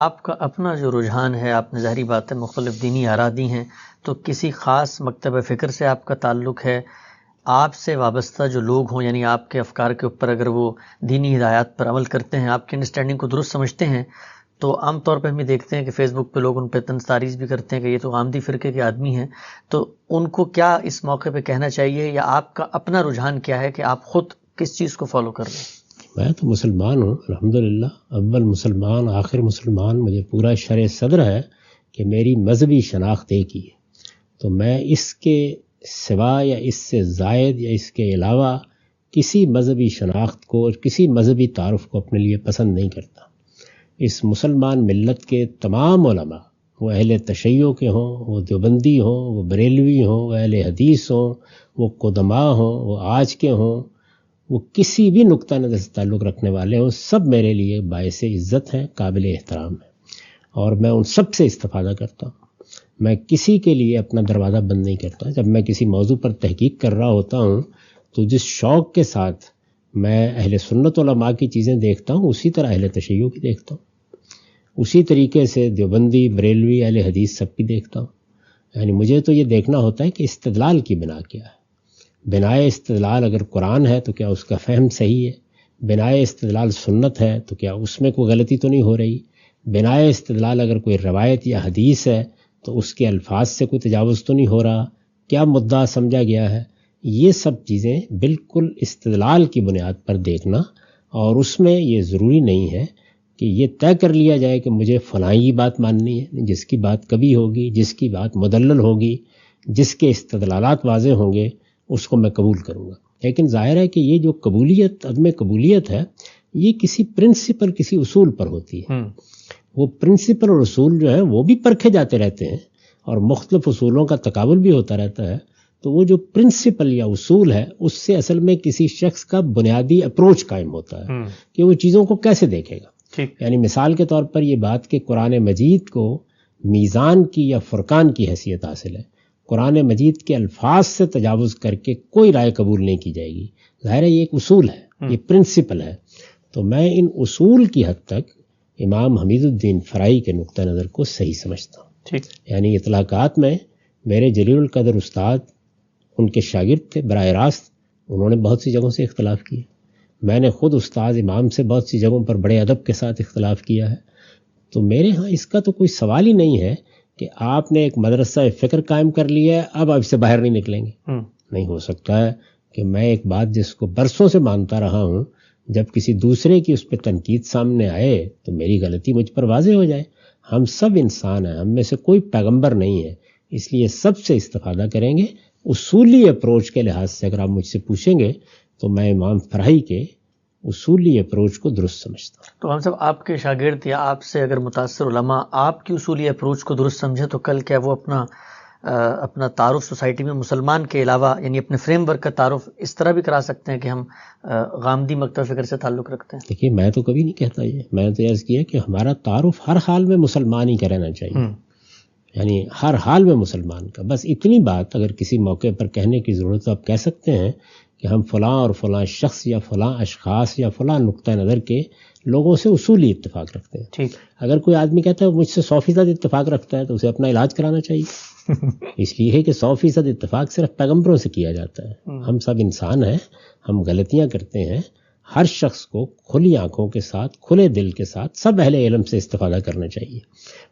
آپ کا اپنا جو رجحان ہے، آپ نے ظاہری بات ہے مختلف دینی آرا دی ہیں، تو کسی خاص مکتب فکر سے آپ کا تعلق ہے؟ آپ سے وابستہ جو لوگ ہوں، یعنی آپ کے افکار کے اوپر اگر وہ دینی ہدایات پر عمل کرتے ہیں، آپ کی انڈرسٹینڈنگ کو درست سمجھتے ہیں، تو عام طور پہ ہم یہ دیکھتے ہیں کہ فیس بک پہ لوگ ان پہ طنز تاریز بھی کرتے ہیں کہ یہ تو غامدی فرقے کے آدمی ہیں، تو ان کو کیا اس موقع پہ کہنا چاہیے، یا آپ کا اپنا رجحان کیا ہے کہ آپ خود کس چیز کو فالو کر رہے ہیں؟ میں تو مسلمان ہوں الحمدللہ، اول مسلمان آخر مسلمان، مجھے پورا شرع صدر ہے کہ میری مذہبی شناخت ایک ہی ہے، تو میں اس کے سوا یا اس سے زائد یا اس کے علاوہ کسی مذہبی شناخت کو اور کسی مذہبی تعارف کو اپنے لیے پسند نہیں کرتا۔ اس مسلمان ملت کے تمام علماء، وہ اہل تشیع کے ہوں، وہ دیوبندی ہوں، وہ بریلوی ہوں، وہ اہل حدیث ہوں، وہ قدماء ہوں، وہ آج کے ہوں، وہ کسی بھی نقطہ نظر سے تعلق رکھنے والے ہوں، سب میرے لیے باعث عزت ہیں، قابل احترام ہیں، اور میں ان سب سے استفادہ کرتا ہوں۔ میں کسی کے لیے اپنا دروازہ بند نہیں کرتا۔ جب میں کسی موضوع پر تحقیق کر رہا ہوتا ہوں تو جس شوق کے ساتھ میں اہل سنت علماء کی چیزیں دیکھتا ہوں، اسی طرح اہل تشیع کی دیکھتا ہوں، اسی طریقے سے دیوبندی، بریلوی، اہل حدیث سب کی دیکھتا ہوں۔ یعنی مجھے تو یہ دیکھنا ہوتا ہے کہ استدلال کی بنا کیا ہے۔ بنائے استدلال اگر قرآن ہے تو کیا اس کا فہم صحیح ہے؟ بنائے استدلال سنت ہے تو کیا اس میں کوئی غلطی تو نہیں ہو رہی؟ بنائے استدلال اگر کوئی روایت یا حدیث ہے تو اس کے الفاظ سے کوئی تجاوز تو نہیں ہو رہا؟ کیا مدعا سمجھا گیا ہے؟ یہ سب چیزیں بالکل استدلال کی بنیاد پر دیکھنا، اور اس میں یہ ضروری نہیں ہے کہ یہ طے کر لیا جائے کہ مجھے فلاں ہی بات ماننی ہے۔ جس کی بات کبھی ہوگی، جس کی بات مدلل ہوگی، جس کے استدلالات واضح ہوں گے، اس کو میں قبول کروں گا۔ لیکن ظاہر ہے کہ یہ جو قبولیت، عدم قبولیت ہے، یہ کسی پرنسپل، کسی اصول پر ہوتی ہے۔ وہ پرنسپل اور اصول جو ہے وہ بھی پرکھے جاتے رہتے ہیں، اور مختلف اصولوں کا تقابل بھی ہوتا رہتا ہے، تو وہ جو پرنسپل یا اصول ہے اس سے اصل میں کسی شخص کا بنیادی اپروچ قائم ہوتا ہے کہ وہ چیزوں کو کیسے دیکھے گا۔ یعنی مثال کے طور پر یہ بات کہ قرآن مجید کو میزان کی یا فرقان کی حیثیت حاصل ہے، قرآن مجید کے الفاظ سے تجاوز کر کے کوئی رائے قبول نہیں کی جائے گی۔ ظاہر ہے یہ ایک اصول ہے، یہ پرنسپل ہے۔ تو میں ان اصول کی حد تک امام حمید الدین فرائی کے نقطہ نظر کو صحیح سمجھتا ہوں۔ یعنی اطلاقات میں میرے جلیل القدر استاد ان کے شاگرد تھے براہ راست، انہوں نے بہت سی جگہوں سے اختلاف کیا، میں نے خود استاد امام سے بہت سی جگہوں پر بڑے ادب کے ساتھ اختلاف کیا ہے۔ تو میرے ہاں اس کا تو کوئی سوال ہی نہیں ہے کہ آپ نے ایک مدرسہ فکر قائم کر لیا ہے، اب آپ سے باہر نہیں نکلیں گے۔ نہیں ہو سکتا ہے کہ میں ایک بات جس کو برسوں سے مانتا رہا ہوں، جب کسی دوسرے کی اس پہ تنقید سامنے آئے تو میری غلطی مجھ پر واضح ہو جائے۔ ہم سب انسان ہیں، ہم میں سے کوئی پیغمبر نہیں ہے، اس لیے سب سے استفادہ کریں گے۔ اصولی اپروچ کے لحاظ سے اگر آپ مجھ سے پوچھیں گے تو میں امام فرائی کے اصولی اپروچ کو درست سمجھتا ہوں۔ تو ہم سب آپ کے شاگرد یا آپ سے اگر متاثر علماء آپ کی اصولی اپروچ کو درست سمجھے تو کل کیا وہ اپنا تعارف سوسائٹی میں مسلمان کے علاوہ، یعنی اپنے فریم ورک کا تعارف اس طرح بھی کرا سکتے ہیں کہ ہم غامدی مکتب فکر سے تعلق رکھتے ہیں؟ دیکھیے میں تو کبھی نہیں کہتا یہ، میں تو عرض کیا کہ ہمارا تعارف ہر حال میں مسلمان ہی کا رہنا چاہیے، یعنی ہر حال میں مسلمان کا۔ بس اتنی بات اگر کسی موقع پر کہنے کی ضرورت تو آپ کہہ سکتے ہیں کہ ہم فلاں اور فلاں شخص یا فلاں اشخاص یا فلاں نقطہ نظر کے لوگوں سے اصولی اتفاق رکھتے ہیں۔ اگر کوئی آدمی کہتا ہے مجھ سے 100% اتفاق رکھتا ہے تو اسے اپنا علاج کرانا چاہیے۔ اس لیے ہے کہ 100% اتفاق صرف پیغمبروں سے کیا جاتا ہے۔ ہم سب انسان ہیں، ہم غلطیاں کرتے ہیں۔ ہر شخص کو کھلی آنکھوں کے ساتھ، کھلے دل کے ساتھ سب اہل علم سے استفادہ کرنا چاہیے۔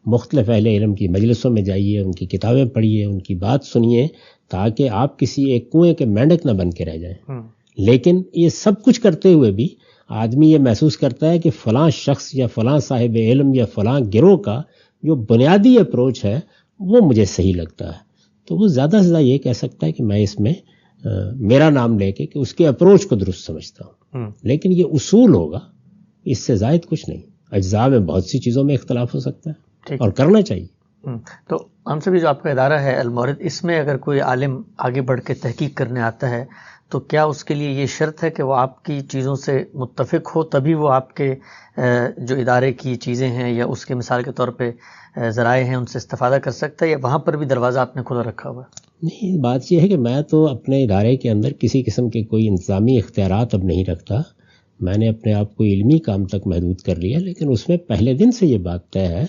مختلف اہل علم کی مجلسوں میں جائیے، ان کی کتابیں پڑھیے، ان کی بات سنیے، تاکہ آپ کسی ایک کنویں کے مینڈک نہ بن کے رہ جائیں۔ لیکن یہ سب کچھ کرتے ہوئے بھی آدمی یہ محسوس کرتا ہے کہ فلاں شخص یا فلاں صاحب علم یا فلاں گروہ کا جو بنیادی اپروچ ہے وہ مجھے صحیح لگتا ہے، تو وہ زیادہ سے زیادہ یہ کہہ سکتا ہے کہ میں اس میں میرا نام لے کے کہ اس کے اپروچ کو درست سمجھتا ہوں۔ لیکن یہ اصول ہوگا، اس سے زائد کچھ نہیں۔ اجزاء میں بہت سی چیزوں میں اختلاف ہو سکتا ہے اور کرنا چاہیے۔ تو ہم سب جو آپ کا ادارہ ہے المورد، اس میں اگر کوئی عالم آگے بڑھ کے تحقیق کرنے آتا ہے تو کیا اس کے لیے یہ شرط ہے کہ وہ آپ کی چیزوں سے متفق ہو تبھی وہ آپ کے جو ادارے کی چیزیں ہیں یا اس کے مثال کے طور پہ ذرائع ہیں ان سے استفادہ کر سکتا ہے، یا وہاں پر بھی دروازہ آپ نے کھلا رکھا ہوا ہے؟ نہیں، بات یہ ہے کہ میں تو اپنے ادارے کے اندر کسی قسم کے کوئی انتظامی اختیارات اب نہیں رکھتا۔ میں نے اپنے آپ کو علمی کام تک محدود کر لیا، لیکن اس میں پہلے دن سے یہ بات طے ہے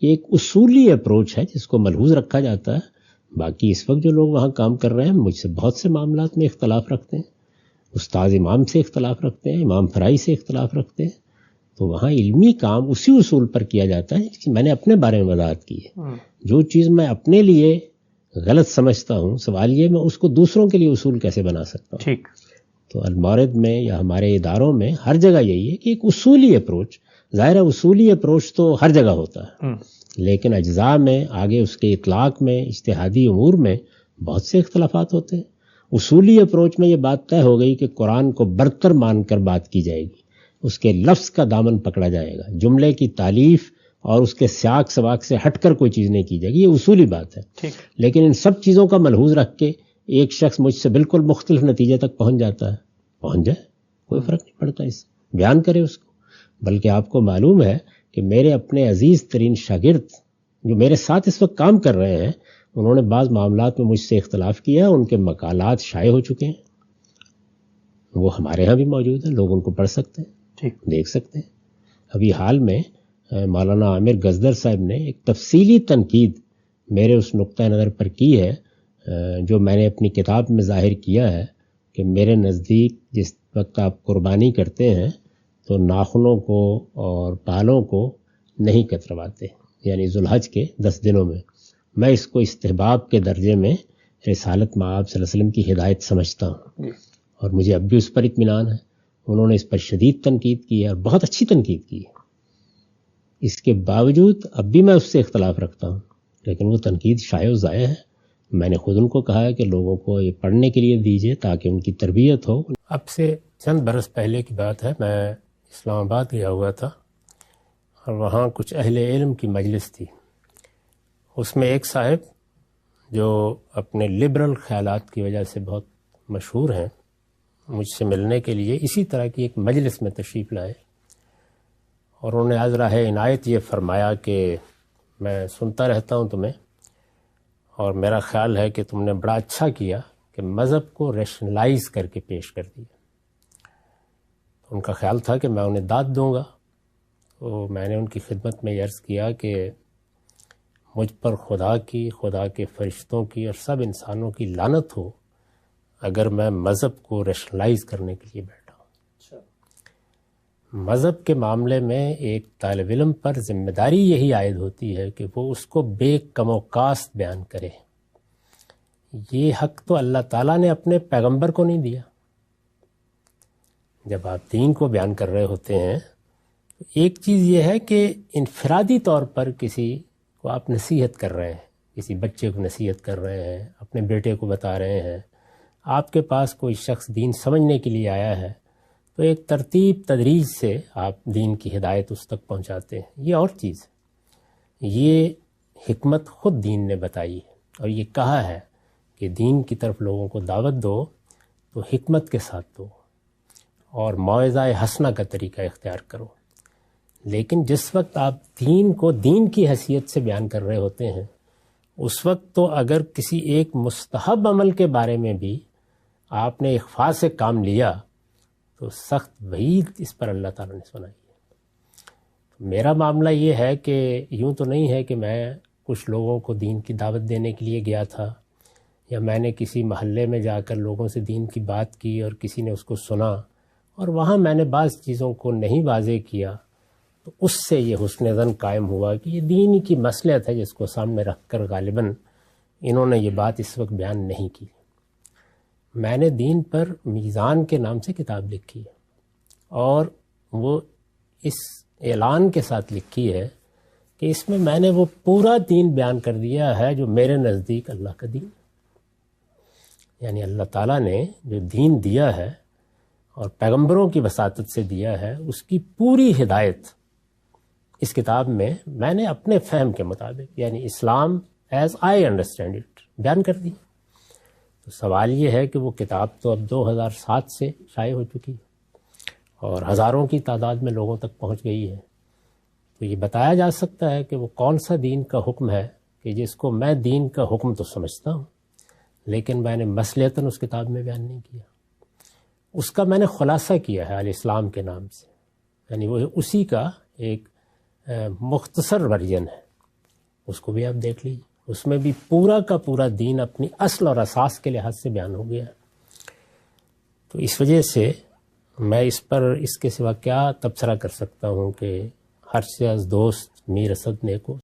کہ ایک اصولی اپروچ ہے جس کو ملحوظ رکھا جاتا ہے۔ باقی اس وقت جو لوگ وہاں کام کر رہے ہیں مجھ سے بہت سے معاملات میں اختلاف رکھتے ہیں، استاد امام سے اختلاف رکھتے ہیں، امام فرائی سے اختلاف رکھتے ہیں، تو وہاں علمی کام اسی اصول پر کیا جاتا ہے کہ میں نے اپنے بارے میں وضاحت کی ہے۔ جو چیز میں اپنے لیے غلط سمجھتا ہوں، سوال یہ میں اس کو دوسروں کے لیے اصول کیسے بنا سکتا ہوں۔ ٹھیک۔ تو المورد میں یا ہمارے اداروں میں ہر جگہ یہی ہے کہ ایک اصولی اپروچ، ظاہر ہے اصولی اپروچ تو ہر جگہ ہوتا ہے، لیکن اجزاء میں آگے اس کے اطلاق میں اجتہادی امور میں بہت سے اختلافات ہوتے ہیں۔ اصولی اپروچ میں یہ بات طے ہو گئی کہ قرآن کو برتر مان کر بات کی جائے گی، اس کے لفظ کا دامن پکڑا جائے گا، جملے کی تالیف اور اس کے سیاق سباق سے ہٹ کر کوئی چیز نہیں کی جائے گی، یہ اصولی بات ہے۔ لیکن ان سب چیزوں کا ملحوظ رکھ کے ایک شخص مجھ سے بالکل مختلف نتیجے تک پہنچ جاتا ہے، پہنچ جائے، کوئی فرق نہیں پڑتا، اس بیان کرے اس کو۔ بلکہ آپ کو معلوم ہے کہ میرے اپنے عزیز ترین شاگرد جو میرے ساتھ اس وقت کام کر رہے ہیں، انہوں نے بعض معاملات میں مجھ سے اختلاف کیا، ان کے مقالات شائع ہو چکے ہیں، وہ ہمارے ہاں بھی موجود ہیں، لوگ ان کو پڑھ سکتے ہیں، دیکھ سکتے ہیں۔ ابھی حال میں مولانا عامر گزدر صاحب نے ایک تفصیلی تنقید میرے اس نقطہ نظر پر کی ہے جو میں نے اپنی کتاب میں ظاہر کیا ہے کہ میرے نزدیک جس وقت آپ قربانی کرتے ہیں تو ناخنوں کو اور بالوں کو نہیں کترواتے، یعنی ذوالحج کے 10 دنوں میں اس کو استحباب کے درجے میں رسالت مآب صلی اللہ علیہ وسلم کی ہدایت سمجھتا ہوں، اور مجھے اب بھی اس پر اطمینان ہے۔ انہوں نے اس پر شدید تنقید کی ہے اور بہت اچھی تنقید کی ہے، اس کے باوجود اب بھی میں اس سے اختلاف رکھتا ہوں، لیکن وہ تنقید شائع و ضائع ہے۔ میں نے خود ان کو کہا ہے کہ لوگوں کو یہ پڑھنے کے لیے دیجیے تاکہ ان کی تربیت ہو۔ اب سے چند برس پہلے کی بات ہے، میں اسلام آباد گیا ہوا تھا اور وہاں کچھ اہل علم کی مجلس تھی۔ اس میں ایک صاحب جو اپنے لبرل خیالات کی وجہ سے بہت مشہور ہیں، مجھ سے ملنے کے لیے اسی طرح کی ایک مجلس میں تشریف لائے، اور انہوں نے از راہ عنایت یہ فرمایا کہ میں سنتا رہتا ہوں تمہیں، اور میرا خیال ہے کہ تم نے بڑا اچھا کیا کہ مذہب کو ریشنلائز کر کے پیش کر دیا۔ ان کا خیال تھا کہ میں انہیں داد دوں گا، تو میں نے ان کی خدمت میں عرض کیا کہ مجھ پر خدا کی، خدا کے فرشتوں کی اور سب انسانوں کی لعنت ہو اگر میں مذہب کو ریشنلائز کرنے کے لیے بیٹھا ہوں۔ مذہب کے معاملے میں ایک طالب علم پر ذمہ داری یہی عائد ہوتی ہے کہ وہ اس کو بے کم و کاست بیان کرے۔ یہ حق تو اللہ تعالیٰ نے اپنے پیغمبر کو نہیں دیا۔ جب آپ دین کو بیان کر رہے ہوتے ہیں تو ایک چیز یہ ہے کہ انفرادی طور پر کسی کو آپ نصیحت کر رہے ہیں، کسی بچے کو نصیحت کر رہے ہیں، اپنے بیٹے کو بتا رہے ہیں، آپ کے پاس کوئی شخص دین سمجھنے کے لیے آیا ہے، تو ایک ترتیب تدریج سے آپ دین کی ہدایت اس تک پہنچاتے ہیں۔ یہ اور چیز ہے، یہ حکمت خود دین نے بتائی ہے، اور یہ کہا ہے کہ دین کی طرف لوگوں کو دعوت دو تو حکمت کے ساتھ دو اور موعظہ حسنہ کا طریقہ اختیار کرو۔ لیکن جس وقت آپ دین کو دین کی حیثیت سے بیان کر رہے ہوتے ہیں، اس وقت تو اگر کسی ایک مستحب عمل کے بارے میں بھی آپ نے اخفاء سے کام لیا تو سخت وعید اس پر اللہ تعالیٰ نے سنائی ہے۔ میرا معاملہ یہ ہے کہ یوں تو نہیں ہے کہ میں کچھ لوگوں کو دین کی دعوت دینے کے لیے گیا تھا، یا میں نے کسی محلے میں جا کر لوگوں سے دین کی بات کی اور کسی نے اس کو سنا اور وہاں میں نے بعض چیزوں کو نہیں واضح کیا، تو اس سے یہ حسن ظن قائم ہوا کہ یہ دین کی مصلحت ہے جس کو سامنے رکھ کر غالباً انہوں نے یہ بات اس وقت بیان نہیں کی۔ میں نے دین پر میزان کے نام سے کتاب لکھی ہے، اور وہ اس اعلان کے ساتھ لکھی ہے کہ اس میں میں نے وہ پورا دین بیان کر دیا ہے جو میرے نزدیک اللہ کا دین، یعنی اللہ تعالیٰ نے جو دین دیا ہے اور پیغمبروں کی وساطت سے دیا ہے، اس کی پوری ہدایت اس کتاب میں نے اپنے فہم کے مطابق، یعنی اسلام ایز آئی انڈرسٹینڈ اٹ، بیان کر دی۔ تو سوال یہ ہے کہ وہ کتاب تو اب 2007 سے شائع ہو چکی ہے اور ہزاروں کی تعداد میں لوگوں تک پہنچ گئی ہے، تو یہ بتایا جا سکتا ہے کہ وہ کون سا دین کا حکم ہے کہ جس کو میں دین کا حکم تو سمجھتا ہوں، لیکن میں نے مصلحتاً اس کتاب میں بیان نہیں کیا۔ اس کا میں نے خلاصہ کیا ہے الاسلام کے نام سے، یعنی وہ اسی کا ایک مختصر ورژن ہے، اس کو بھی آپ دیکھ لیجیے، اس میں بھی پورا کا پورا دین اپنی اصل اور اساس کے لحاظ سے بیان ہو گیا. تو اس وجہ سے میں اس کے سوا کیا تبصرہ کر سکتا ہوں کہ ہر سے از دوست میر اسد نیکو.